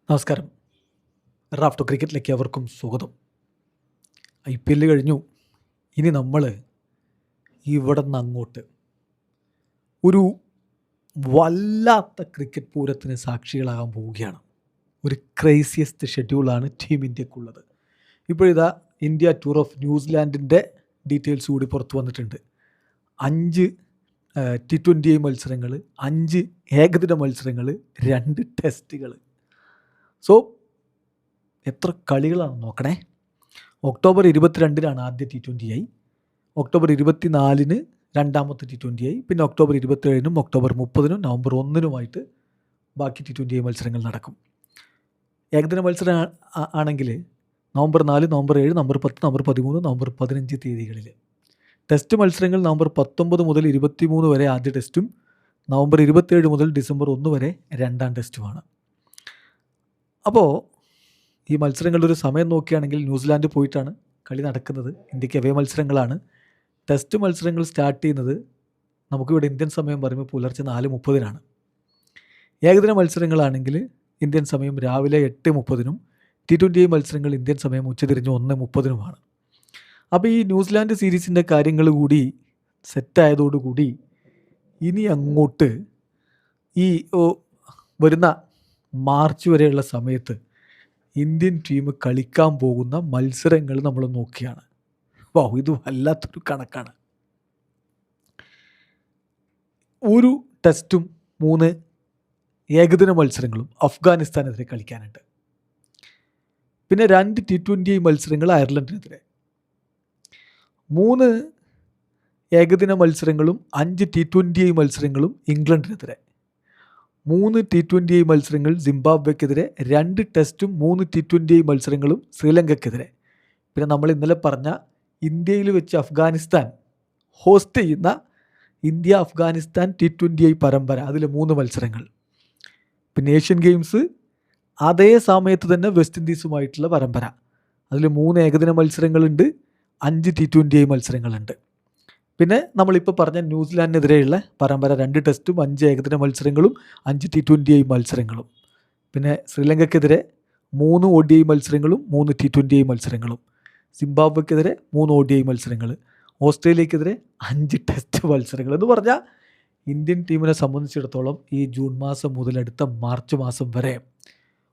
നമസ്കാരം. റാഫ്റ്റോ ക്രിക്കറ്റിലേക്ക് അവർക്കും സ്വാഗതം. IPL കഴിഞ്ഞു. ഇനി നമ്മൾ ഇവിടെ നിന്ന് അങ്ങോട്ട് ഒരു വല്ലാത്ത ക്രിക്കറ്റ് പൂരത്തിന് സാക്ഷികളാകാൻ പോവുകയാണ്. ഒരു ക്രേസിയസ്റ്റ് ഷെഡ്യൂളാണ് ടീം ഇന്ത്യക്കുള്ളത്. ഇപ്പോഴിതാ ഇന്ത്യ ടൂർ ഓഫ് ന്യൂസിലാൻഡിൻ്റെ ഡീറ്റെയിൽസ് കൂടി പുറത്തു വന്നിട്ടുണ്ട്. 5 T20 മത്സരങ്ങൾ, 5 ഏകദിന മത്സരങ്ങൾ, 2 ടെസ്റ്റുകൾ. സോ എത്ര കളികളാണ് നോക്കണേ. ഒക്ടോബർ 22-നാണ് ആദ്യ T20I, ഒക്ടോബർ 24-ന് രണ്ടാമത്തെ T20I, പിന്നെ ഒക്ടോബർ 27-നും ഒക്ടോബർ 30-നും നവംബർ 1-നുമായിട്ട് ബാക്കി T20I മത്സരങ്ങൾ നടക്കും. ഏകദിന മത്സരം ആണെങ്കിൽ November 4, November 7, November 10, November 13, November 15 തീയതികളിൽ. ടെസ്റ്റ് മത്സരങ്ങൾ നവംബർ 19 മുതൽ 23 വരെ ആദ്യ ടെസ്റ്റും, നവംബർ 27 മുതൽ ഡിസംബർ 1 വരെ രണ്ടാം ടെസ്റ്റുമാണ്. അപ്പോൾ ഈ മത്സരങ്ങളുടെ ഒരു സമയം നോക്കുകയാണെങ്കിൽ ന്യൂസിലാൻഡ് പോയിട്ടാണ് കളി നടക്കുന്നത്. ഇന്ത്യക്ക് അവേ മത്സരങ്ങളാണ്. ടെസ്റ്റ് മത്സരങ്ങൾ സ്റ്റാർട്ട് ചെയ്യുന്നത് നമുക്കിവിടെ ഇന്ത്യൻ സമയം പറയുമ്പോൾ പുലർച്ചെ 4:30-നാണ്. ഏകദിന മത്സരങ്ങളാണെങ്കിൽ ഇന്ത്യൻ സമയം രാവിലെ 8:30-നും, T20I മത്സരങ്ങൾ ഇന്ത്യൻ സമയം ഉച്ചതിരിഞ്ഞ് 1:30-നുമാണ്. അപ്പോൾ ഈ ന്യൂസിലാൻഡ് സീരീസിൻ്റെ കാര്യങ്ങൾ കൂടി സെറ്റായതോടുകൂടി ഇനി അങ്ങോട്ട് ഈ വരുന്ന മാർച്ച് വരെയുള്ള സമയത്ത് ഇന്ത്യൻ ടീം കളിക്കാൻ പോകുന്ന മത്സരങ്ങൾ നമ്മൾ നോക്കിയാണ്. ഇത് വല്ലാത്തൊരു കണക്കാണ്. ഒരു ടെസ്റ്റും 3 ഏകദിന മത്സരങ്ങളും അഫ്ഗാനിസ്ഥാനെതിരെ കളിക്കാനുണ്ട്. പിന്നെ 2 T20I മത്സരങ്ങൾ അയർലൻഡിനെതിരെ, 3 ഏകദിന മത്സരങ്ങളും 5 T20I മത്സരങ്ങളും ഇംഗ്ലണ്ടിനെതിരെ, 3 T20I മത്സരങ്ങൾ സിംബാബ്വേക്കെതിരെ, 2 ടെസ്റ്റും 3 T20I മത്സരങ്ങളും ശ്രീലങ്കയ്ക്കെതിരെ. പിന്നെ നമ്മൾ ഇന്നലെ പറഞ്ഞ ഇന്ത്യയിൽ വെച്ച് അഫ്ഗാനിസ്ഥാൻ ഹോസ്റ്റ് ചെയ്യുന്ന ഇന്ത്യ അഫ്ഗാനിസ്ഥാൻ T20I പരമ്പര, അതിൽ 3 മത്സരങ്ങൾ. പിന്നെ ഏഷ്യൻ ഗെയിംസ് അതേ സമയത്ത് തന്നെ വെസ്റ്റ് ഇൻഡീസുമായിട്ടുള്ള പരമ്പര, അതിൽ 3 ഏകദിന മത്സരങ്ങളുണ്ട്, 5 T20I മത്സരങ്ങളുണ്ട്. പിന്നെ നമ്മളിപ്പോൾ പറഞ്ഞ ന്യൂസിലാൻഡിനെതിരെയുള്ള പരമ്പര 2 ടെസ്റ്റും 5 ഏകദിന മത്സരങ്ങളും 5 T20I മത്സരങ്ങളും. പിന്നെ ശ്രീലങ്കയ്ക്കെതിരെ 3 ODI മത്സരങ്ങളും 3 T20I മത്സരങ്ങളും, സിംബാബ്വേക്കെതിരെ 3 ODI മത്സരങ്ങൾ, ഓസ്ട്രേലിയക്കെതിരെ 5 ടെസ്റ്റ് മത്സരങ്ങൾ. എന്ന് പറഞ്ഞാൽ ഇന്ത്യൻ ടീമിനെ സംബന്ധിച്ചിടത്തോളം ഈ ജൂൺ മാസം മുതൽ അടുത്ത മാർച്ച് മാസം വരെ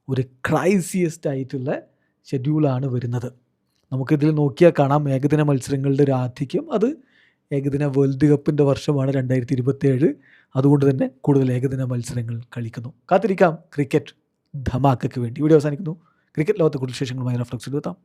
ഒരു ക്രൈസിയസ്റ്റ് ആയിട്ടുള്ള ഷെഡ്യൂളാണ് വരുന്നത്. നമുക്കിതിൽ നോക്കിയാൽ കാണാം ഏകദിന മത്സരങ്ങളുടെ ഒരു ആധിക്യം. അത് ഏകദിന വേൾഡ് കപ്പിൻ്റെ വർഷമാണ് 2027. അതുകൊണ്ട് തന്നെ കൂടുതൽ ഏകദിന മത്സരങ്ങൾ കളിക്കുന്നു. കാത്തിരിക്കാം ക്രിക്കറ്റ് ധമാക്കയ്ക്ക് വേണ്ടി. വീഡിയോ അവസാനിക്കുന്നു. ക്രിക്കറ്റ് ലോകത്തെ കൂടുതൽ വിശേഷങ്ങളുമായി റഫ്ലക്സ് എത്താം.